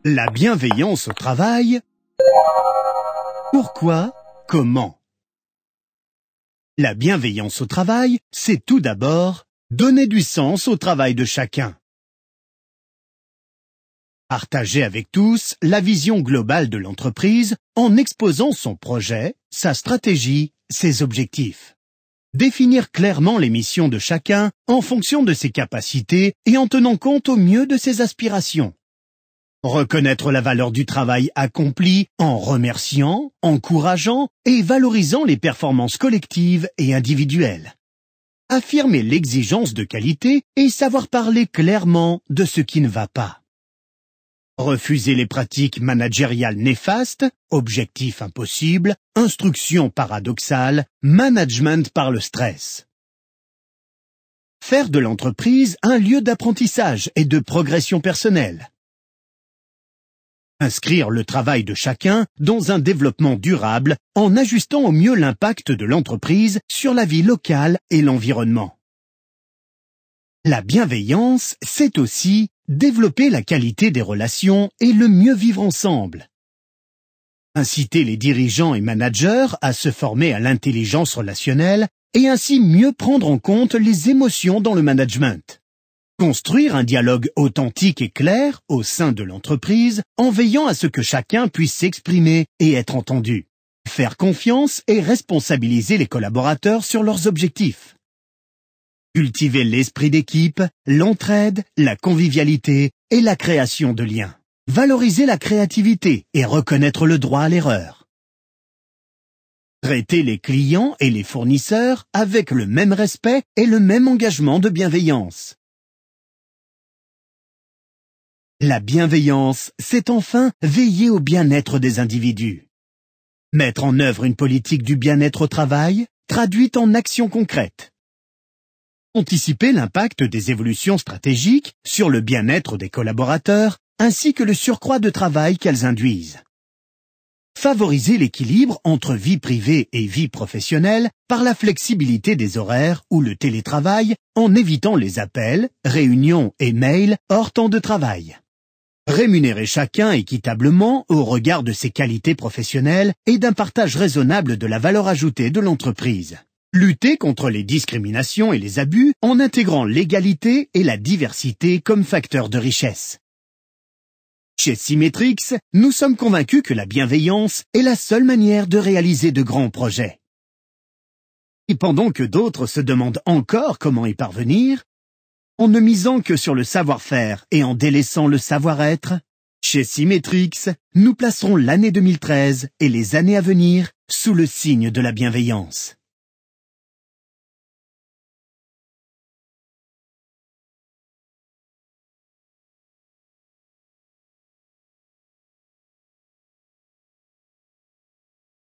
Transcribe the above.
La bienveillance au travail. Pourquoi? Comment? La bienveillance au travail, c'est tout d'abord donner du sens au travail de chacun. Partager avec tous la vision globale de l'entreprise en exposant son projet, sa stratégie, ses objectifs. Définir clairement les missions de chacun en fonction de ses capacités et en tenant compte au mieux de ses aspirations. Reconnaître la valeur du travail accompli en remerciant, encourageant et valorisant les performances collectives et individuelles. Affirmer l'exigence de qualité et savoir parler clairement de ce qui ne va pas. Refuser les pratiques managériales néfastes, objectifs impossibles, instructions paradoxales, management par le stress. Faire de l'entreprise un lieu d'apprentissage et de progression personnelle. Inscrire le travail de chacun dans un développement durable en ajustant au mieux l'impact de l'entreprise sur la vie locale et l'environnement. La bienveillance, c'est aussi développer la qualité des relations et le mieux vivre ensemble. Inciter les dirigeants et managers à se former à l'intelligence relationnelle et ainsi mieux prendre en compte les émotions dans le management. Construire un dialogue authentique et clair au sein de l'entreprise en veillant à ce que chacun puisse s'exprimer et être entendu. Faire confiance et responsabiliser les collaborateurs sur leurs objectifs. Cultiver l'esprit d'équipe, l'entraide, la convivialité et la création de liens. Valoriser la créativité et reconnaître le droit à l'erreur. Traiter les clients et les fournisseurs avec le même respect et le même engagement de bienveillance. La bienveillance, c'est enfin veiller au bien-être des individus. Mettre en œuvre une politique du bien-être au travail, traduite en actions concrètes. Anticiper l'impact des évolutions stratégiques sur le bien-être des collaborateurs, ainsi que le surcroît de travail qu'elles induisent. Favoriser l'équilibre entre vie privée et vie professionnelle par la flexibilité des horaires ou le télétravail en évitant les appels, réunions et mails hors temps de travail. Rémunérer chacun équitablement au regard de ses qualités professionnelles et d'un partage raisonnable de la valeur ajoutée de l'entreprise. Lutter contre les discriminations et les abus en intégrant l'égalité et la diversité comme facteurs de richesse. Chez Symetrix, nous sommes convaincus que la bienveillance est la seule manière de réaliser de grands projets. Et pendant que d'autres se demandent encore comment y parvenir, en ne misant que sur le savoir-faire et en délaissant le savoir-être, chez Symetrix, nous placerons l'année 2013 et les années à venir sous le signe de la bienveillance.